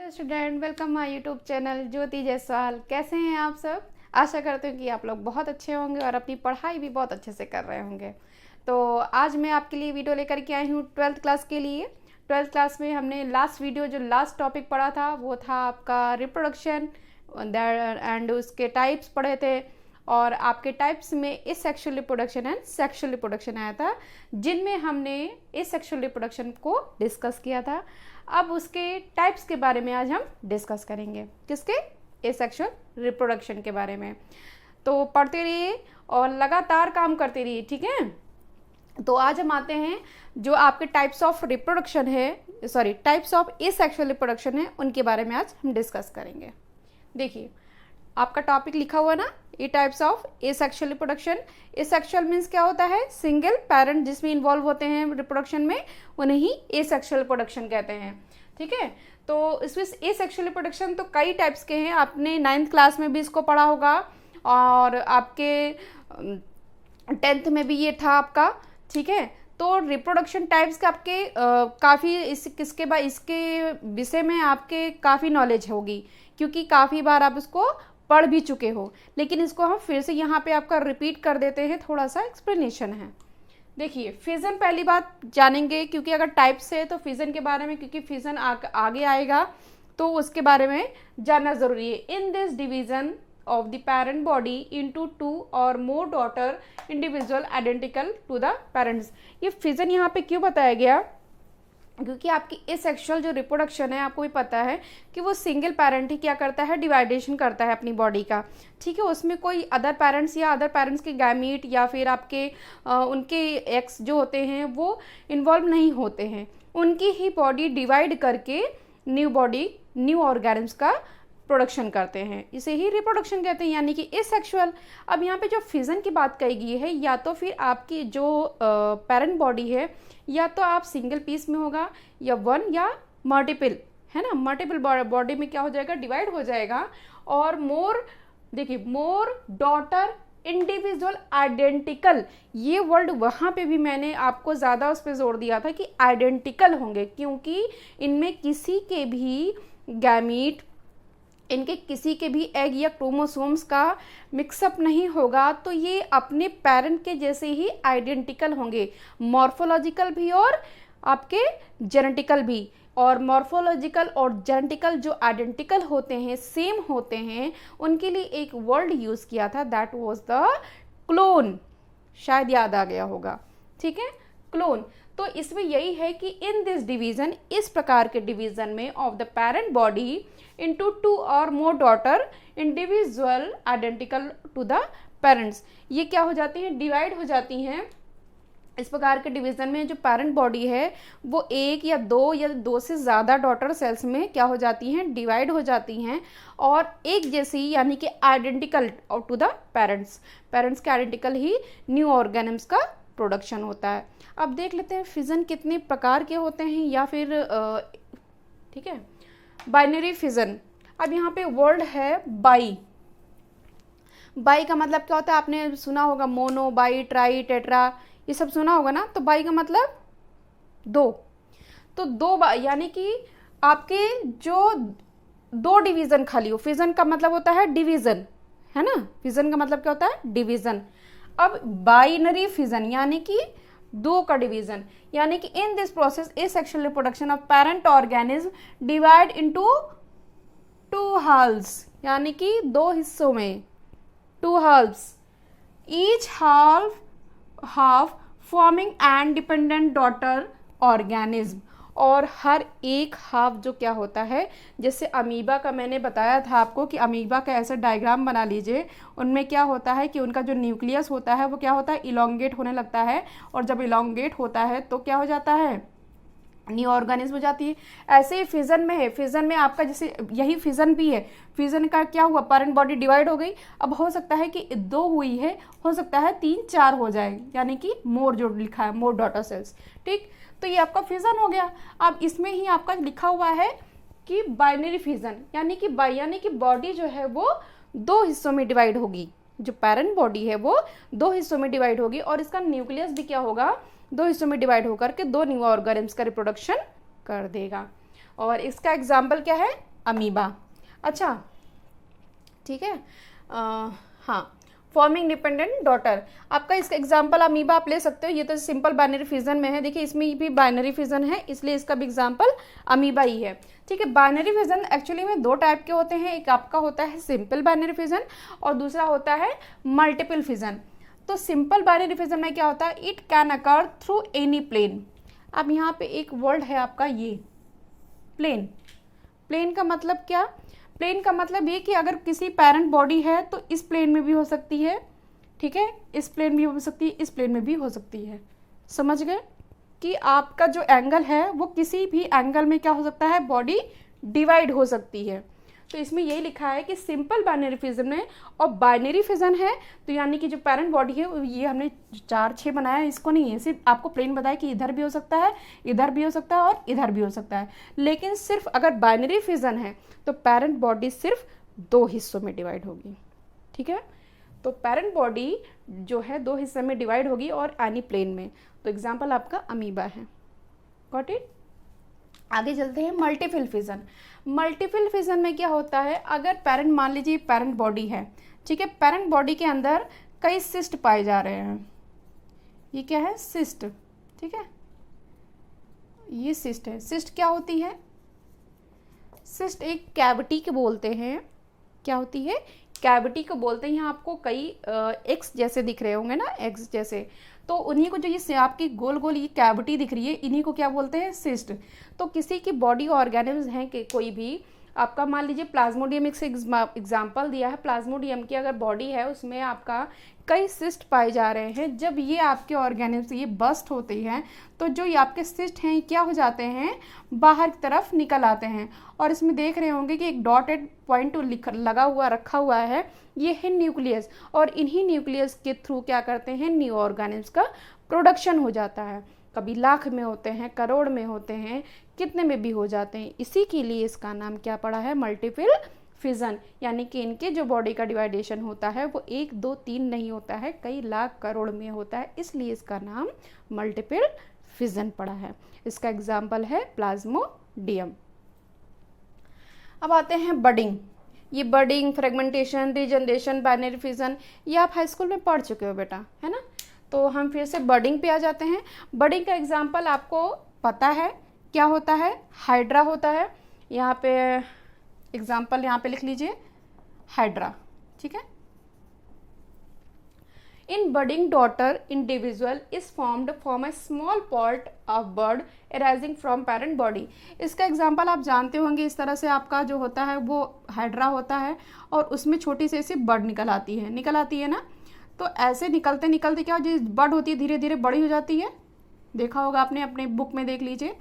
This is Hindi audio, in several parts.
Hello student, welcome my YouTube channel Jyoti Jaiswal. कैसे हैं आप सब? आशा करते हैं कि आप लोग बहुत अच्छे होंगे और अपनी पढ़ाई भी बहुत अच्छे से कर रहे होंगे। तो आज मैं आपके लिए वीडियो लेकर के आई हूँ 12th क्लास के लिए। 12th क्लास में हमने लास्ट टॉपिक पढ़ा था वो था आपका रिप्रोडक्शन एंड उसके टाइप्स पढ़े थे। और आपके टाइप्स में asexual reproduction and sexual reproduction आया था, जिनमें हमने एसेक्सुअल रिप्रोडक्शन को डिस्कस किया था। अब उसके टाइप्स के बारे में आज हम डिस्कस करेंगे। किसके? एसेक्सुअल रिप्रोडक्शन के बारे में। तो पढ़ते रहिए और लगातार काम करते रहिए, ठीक है। तो आज हम आते हैं जो आपके टाइप्स ऑफ रिप्रोडक्शन है, टाइप्स ऑफ एसेक्सुअल रिप्रोडक्शन है, उनके बारे में आज हम डिस्कस करेंगे। देखिए आपका टॉपिक लिखा हुआ ना, ये types of asexual reproduction. Asexual means क्या होता है? सिंगल पेरेंट जिसमें इन्वॉल्व होते हैं रिप्रोडक्शन में, उन्हें ही एसेक्सुअल रिप्रोडक्शन कहते हैं, ठीक है। तो इसमें एसेक्सुअल रिप्रोडक्शन तो कई टाइप्स के हैं, आपने 9th क्लास में भी इसको पढ़ा होगा और आपके 10th में भी ये था आपका, ठीक है। तो रिप्रोडक्शन टाइप्स के आपके काफ़ी इसके विषय में आपके काफ़ी नॉलेज होगी, क्योंकि काफ़ी बार आप इसको पढ़ भी चुके हो। लेकिन इसको हम फिर से यहाँ पे आपका रिपीट कर देते हैं, थोड़ा सा एक्सप्लेनेशन है। देखिए फिजन पहली बात जानेंगे, क्योंकि अगर टाइप्स है तो फिजन के बारे में, क्योंकि फिजन आगे आएगा तो उसके बारे में जानना जरूरी है। In this division of the parent body into 2 or more daughter individual identical to the parents। ये फिजन यहाँ पे क्यों बताया गया? क्योंकि आपकी एसेक्सुअल जो रिप्रोडक्शन है, आपको भी पता है कि वो सिंगल पेरेंट ही क्या करता है, डिवाइडेशन करता है अपनी बॉडी का, ठीक है। उसमें कोई अदर पेरेंट्स या अदर पेरेंट्स के गैमीट या फिर आपके उनके एक्स जो होते हैं वो इन्वॉल्व नहीं होते हैं। उनकी ही बॉडी डिवाइड करके न्यू ऑर्गेनिम्स का प्रोडक्शन करते हैं, इसे ही रिप्रोडक्शन कहते हैं, यानी कि एसेक्सुअल। अब यहाँ पे जो फिजन की बात कही गई है, या तो फिर आपकी जो पेरेंट बॉडी है, या तो आप सिंगल पीस में होगा या वन या मल्टीपल, है ना। मल्टीपल बॉडी में क्या हो जाएगा, डिवाइड हो जाएगा। और मोर डॉटर इंडिविजुअल आइडेंटिकल, ये वर्ड वहाँ पे भी मैंने आपको ज़्यादा उस पर जोर दिया था कि आइडेंटिकल होंगे, क्योंकि इनमें किसी के भी गैमीट, इनके किसी के भी एग या क्रोमोसोम्स का मिक्सअप नहीं होगा, तो ये अपने पेरेंट के जैसे ही आइडेंटिकल होंगे, मॉर्फोलॉजिकल भी और आपके जेनेटिकल भी। और मॉर्फोलॉजिकल और जेनेटिकल जो आइडेंटिकल होते हैं, सेम होते हैं, उनके लिए एक वर्ड यूज़ किया था, दैट वाज द क्लोन। शायद याद आ गया होगा, ठीक है, क्लोन। तो इसमें यही है कि इन दिस डिवीजन, इस प्रकार के डिवीजन में of the parent body into 2 और more daughter individual identical to the parents, ये क्या हो जाती हैं, डिवाइड हो जाती हैं। इस प्रकार के डिवीजन में जो पेरेंट बॉडी है वो एक या दो से ज़्यादा डॉटर सेल्स में क्या हो जाती हैं, डिवाइड हो जाती हैं, और एक जैसी, यानी कि आइडेंटिकल टू द पेरेंट्स के आइडेंटिकल ही न्यू ऑर्गेनिम्स का प्रोडक्शन होता है। अब देख लेते हैं फिजन कितने प्रकार के होते हैं, या फिर ठीक है, बाइनरी फिजन। अब यहाँ पे वर्ड है बाई का मतलब क्या होता है? आपने सुना होगा मोनो, बाई, ट्राई, टेट्रा, ये सब सुना होगा ना। तो बाई का मतलब दो, तो यानी कि आपके जो दो डिवीजन खाली हो। फिजन का मतलब होता है डिवीजन, है ना। फिजन का मतलब क्या होता है? डिवीजन। अब बाइनरी फिजन यानी कि दो का डिवीजन, यानी कि in this process asexual reproduction of parent organism divide into 2 halves, यानी कि 2 हिस्सों में, 2 halves, each half forming and dependent daughter organism. और हर एक हाफ जो क्या होता है, जैसे अमीबा का मैंने बताया था आपको कि अमीबा का ऐसा डायग्राम बना लीजिए, उनमें क्या होता है कि उनका जो न्यूक्लियस होता है वो क्या होता है, इलोंगेट होने लगता है, और जब इलोंगेट होता है तो क्या हो जाता है, न्यू ऑर्गेनिज्म हो जाती है। ऐसे ही फिजन में है, फिजन में आपका जैसे यही फिजन भी है, फिजन का क्या हुआ, पेरेंट बॉडी डिवाइड हो गई। अब हो सकता है कि 2 हुई है, हो सकता है 3, 4 हो जाए, यानी कि मोर जो लिखा है, मोर डॉटर सेल्स, ठीक। तो ये आपका फिजन हो गया। अब इसमें ही आपका लिखा हुआ है कि बाइनरी फिजन, यानी कि बॉडी जो है वो 2 हिस्सों में डिवाइड होगी, जो पेरेंट बॉडी है वो 2 हिस्सों में डिवाइड होगी, और इसका न्यूक्लियस भी क्या होगा, 2 हिस्सों में डिवाइड होकर के 2 न्यू ऑर्गेनिम्स का रिप्रोडक्शन कर देगा। और इसका एग्जाम्पल क्या है, अमीबा। अच्छा ठीक है। हाँ, फॉर्मिंग डिपेंडेंट डॉटर, आपका इसका एग्जाम्पल अमीबा आप ले सकते हो। ये तो सिंपल बाइनरी फिजन में है, देखिए इसमें भी बाइनरी फिजन है, इसलिए इसका भी एग्जाम्पल अमीबा ही है। ठीक है, बाइनरी फिजन एक्चुअली में दो टाइप के होते हैं, एक आपका होता है सिंपल बाइनरी फिजन और दूसरा होता है मल्टीपल फिजन। तो सिंपल बाइनरी फिजन में क्या होता है, it can occur through any plane. अब यहाँ पे एक वर्ड है आपका ये प्लेन। प्लेन का मतलब क्या, प्लेन का मतलब ये कि अगर किसी पैरेंट बॉडी है तो इस प्लेन में भी हो सकती है, ठीक है, इस प्लेन भी हो सकती है, इस प्लेन में भी हो सकती है। समझ गए कि आपका जो एंगल है वो किसी भी एंगल में क्या हो सकता है, बॉडी डिवाइड हो सकती है। तो इसमें यही लिखा है कि सिंपल बाइनरी फिजन है और बाइनरी फिजन है, तो यानी कि जो पैरेंट बॉडी है ये हमने 4-6 बनाया है, इसको नहीं है, सिर्फ आपको प्लेन बताया कि इधर भी हो सकता है, इधर भी हो सकता है और इधर भी हो सकता है। लेकिन सिर्फ अगर बाइनरी फिजन है तो पैरेंट बॉडी सिर्फ 2 हिस्सों में डिवाइड होगी। ठीक है, तो पैरेंट बॉडी जो है 2 हिस्से में डिवाइड होगी और एनी प्लेन में। तो एग्जाम्पल आपका अमीबा है। Got it. आगे चलते हैं मल्टीपल फिजन। मल्टीपल फिजन में क्या होता है, अगर पेरेंट, मान लीजिए पेरेंट बॉडी है, ठीक है, पेरेंट बॉडी के अंदर कई सिस्ट पाए जा रहे हैं। ये क्या है, सिस्ट। ठीक है, ये सिस्ट है। सिस्ट क्या होती है, सिस्ट एक कैविटी के बोलते हैं। क्या होती है, कैविटी को बोलते हैं। यहाँ आपको कई एक्स जैसे दिख रहे होंगे ना, एक्स जैसे, तो उन्हीं को जो ये आपकी गोल गोल ये कैविटी दिख रही है, इन्हीं को क्या बोलते हैं, सिस्ट। तो किसी की बॉडी ऑर्गेनिज्म है कि कोई भी आपका, मान लीजिए प्लाज्मोडियम एक एग्जाम्पल दिया है, प्लाज्मोडियम की अगर बॉडी है उसमें आपका कई सिस्ट पाए जा रहे हैं। जब ये आपके ऑर्गेनिज्म ये बस्ट होते हैं तो जो ये आपके सिस्ट हैं क्या हो जाते हैं, बाहर की तरफ निकल आते हैं। और इसमें देख रहे होंगे कि एक डॉटेड पॉइंट लगा हुआ रखा हुआ है, ये है न्यूक्लियस। और इन्हीं न्यूक्लियस के थ्रू क्या करते हैं, न्यू ऑर्गेनिज्म का प्रोडक्शन हो जाता है। कभी लाख में होते हैं, करोड़ में होते हैं, कितने में भी हो जाते हैं। इसी के लिए इसका नाम क्या पड़ा है, मल्टीपल फिजन। यानी कि इनके जो बॉडी का डिवाइडेशन होता है वो 1, 2, 3 नहीं होता है, कई लाख करोड़ में होता है, इसलिए इसका नाम मल्टीपल फिजन पड़ा है। इसका एग्जाम्पल है प्लाज्मोडियम। अब आते हैं बडिंग। ये budding, fragmentation, regeneration, binary fission, ये आप हाई स्कूल में पढ़ चुके हो बेटा, है ना। तो हम फिर से बडिंग पे आ जाते हैं। बडिंग का एग्जाम्पल आपको पता है क्या होता है, हाइड्रा होता है। यहाँ पे एग्जाम्पल यहाँ पे लिख लीजिए, हाइड्रा। ठीक है, in budding daughter individual is formed from a small part of bud arising from parent body. इसका एग्जाम्पल आप जानते होंगे, इस तरह से आपका जो होता है वो हाइड्रा होता है और उसमें छोटी सी ऐसी बर्ड निकल आती है ना। तो ऐसे निकलते निकलते क्या जो बर्ड होती है धीरे धीरे बड़ी हो जाती है, देखा होगा आपने, अपने बुक में देख लीजिए,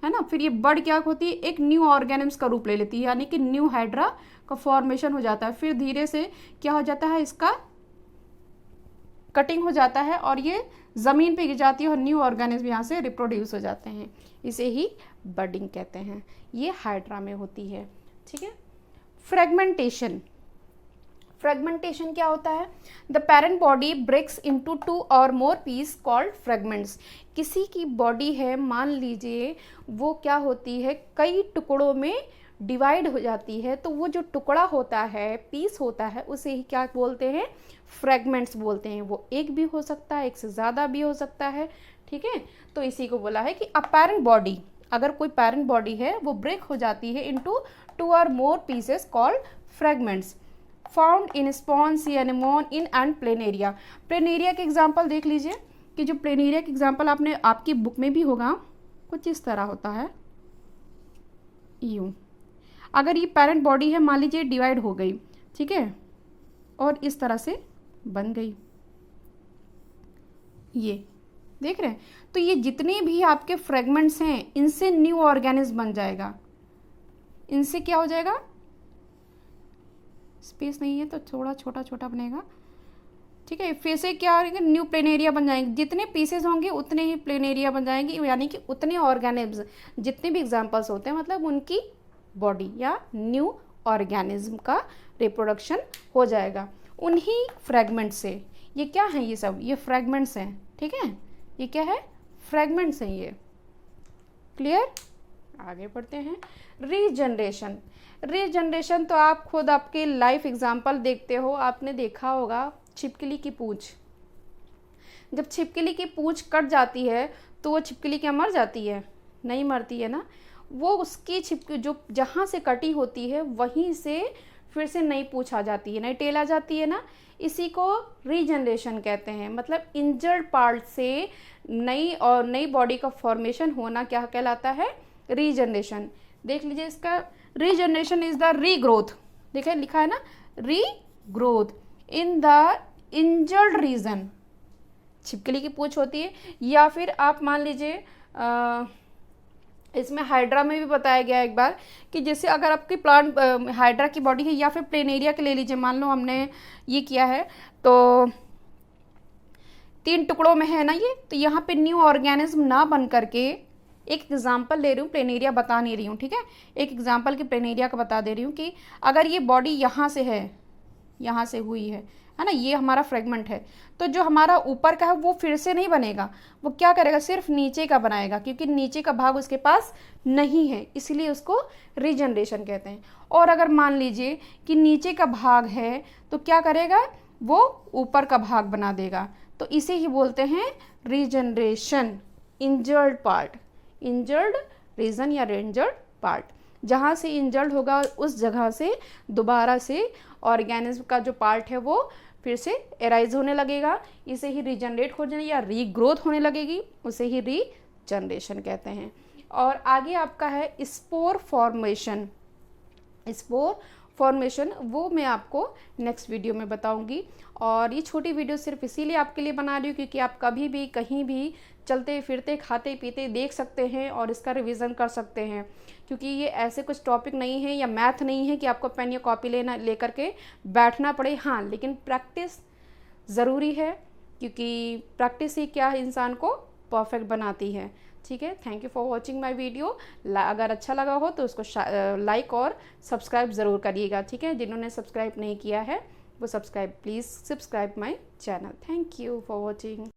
है ना। फिर ये बर्ड क्या होती है, एक न्यू ऑर्गेनिम्स का रूप ले लेती है, यानी कि न्यू हाइड्रा का फॉर्मेशन हो जाता है। फिर धीरे से क्या हो जाता है, इसका कटिंग हो जाता है और ये ज़मीन पे गिर जाती है और न्यू ऑर्गेनिज्म यहाँ से रिप्रोड्यूस हो जाते हैं। इसे ही बडिंग कहते हैं। ये हाइड्रा में होती है। ठीक है, फ्रेगमेंटेशन। फ्रेगमेंटेशन क्या होता है, the parent body breaks into 2 और मोर पीस कॉल्ड फ्रेगमेंट्स। किसी की बॉडी है, मान लीजिए वो क्या होती है, कई टुकड़ों में डिवाइड हो जाती है, तो वो जो टुकड़ा होता है, पीस होता है, उसे ही क्या बोलते हैं, फ्रेगमेंट्स बोलते हैं। वो एक भी हो सकता है, एक से ज़्यादा भी हो सकता है। ठीक है, तो इसी को बोला है कि अ पेरेंट बॉडी, अगर कोई पेरेंट बॉडी है वो ब्रेक हो जाती है इनटू 2 और more pieces called fragments found in sponge, sea anemone, in and planaria. Planaria के एग्जाम्पल देख लीजिए कि जो प्लेनेरिया के एग्जाम्पल आपने आपकी बुक में भी होगा, कुछ इस तरह होता है, यूं। अगर ये पेरेंट बॉडी है, मान लीजिए डिवाइड हो गई, ठीक है, और इस तरह से बन गई, ये देख रहे हैं। तो ये जितने भी आपके फ्रेगमेंट्स हैं इनसे न्यू ऑर्गेनिज्म बन जाएगा। इनसे क्या हो जाएगा, स्पेस नहीं है तो थोड़ा छोटा छोटा बनेगा। ठीक है, फिर से क्या होगा, न्यू प्लेनेरिया बन जाएंगे। जितने पीसेस होंगे उतने ही प्लेनेरिया बन जाएंगे, यानी कि उतने ऑर्गेनिज्म, जितने भी एग्जांपल्स होते हैं, मतलब उनकी बॉडी या न्यू ऑर्गेनिज्म का रिप्रोडक्शन हो जाएगा उन्हीं फ्रेगमेंट से। ये क्या है, ये सब ये फ्रेगमेंट्स हैं। ठीक है, ये क्या है, फ्रेगमेंट्स हैं ये। क्लियर, आगे बढ़ते हैं। रीजनरेशन। रीजनरेशन तो आप खुद आपके लाइफ एग्जांपल देखते हो, आपने देखा होगा छिपकली की पूंछ। जब छिपकली की पूंछ कट जाती है तो वो छिपकली क्या मर जाती है? नहीं मरती है ना। वो उसकी छिपकली जो जहाँ से कटी होती है वहीं से फिर से नई पूंछ आ जाती है, नई टेल आ जाती है ना। इसी को रीजनरेशन कहते हैं। मतलब इंजर्ड पार्ट से नई बॉडी का फॉर्मेशन होना क्या कहलाता है? रीजनरेशन। देख लीजिए इसका, रीजनरेशन इज द रीग्रोथ। देखिए लिखा है ना, regrowth in the injured region. छिपकली की पूंछ होती है। या फिर आप मान लीजिए इसमें हाइड्रा में भी बताया गया एक बार कि जैसे अगर आपकी प्लांट हाइड्रा की बॉडी है या फिर प्लेनेरिया के ले लीजिए, मान लो हमने ये किया है तो 3 टुकड़ों में है ना ये, तो यहाँ पे न्यू ऑर्गेनिज्म ना बन करके, एक एग्जांपल ले रही हूँ, प्लेनेरिया बता नहीं रही हूँ, ठीक है, एक एग्जांपल की प्लेनेरिया का बता दे रही हूँ कि अगर ये बॉडी यहाँ से है, यहाँ से हुई है ना, ये हमारा फ्रेगमेंट है, तो जो हमारा ऊपर का है वो फिर से नहीं बनेगा, वो क्या करेगा? सिर्फ नीचे का बनाएगा, क्योंकि नीचे का भाग उसके पास नहीं है, इसलिए उसको रीजनरेशन कहते हैं। और अगर मान लीजिए कि नीचे का भाग है तो क्या करेगा? वो ऊपर का भाग बना देगा, तो इसे ही बोलते हैं regeneration. Injured part, injured region या इंजर्ड पार्ट, जहाँ से इंजर्ड होगा उस जगह से दोबारा से ऑर्गेनिज्म का जो पार्ट है वो फिर से एराइज होने लगेगा, इसे ही रीजनरेट हो जाने या रीग्रोथ होने लगेगी, उसे ही रीजनरेशन कहते हैं। और आगे आपका है स्पोर फॉर्मेशन। स्पोर फॉर्मेशन वो मैं आपको नेक्स्ट वीडियो में बताऊंगी। और ये छोटी वीडियो सिर्फ इसीलिए आपके लिए बना रही हूँ क्योंकि आप कभी भी कहीं भी चलते फिरते खाते पीते देख सकते हैं और इसका रिवीजन कर सकते हैं, क्योंकि ये ऐसे कुछ टॉपिक नहीं है या मैथ नहीं है कि आपको पेन या कॉपी लेकर के बैठना पड़े। हाँ, लेकिन प्रैक्टिस ज़रूरी है, क्योंकि प्रैक्टिस ही क्या है इंसान को परफेक्ट बनाती है। ठीक है, thank you for watching my video. अगर अच्छा लगा हो तो उसको लाइक और सब्सक्राइब ज़रूर करिएगा। ठीक है, जिन्होंने सब्सक्राइब नहीं किया है वो subscribe, please subscribe my channel. Thank you for watching.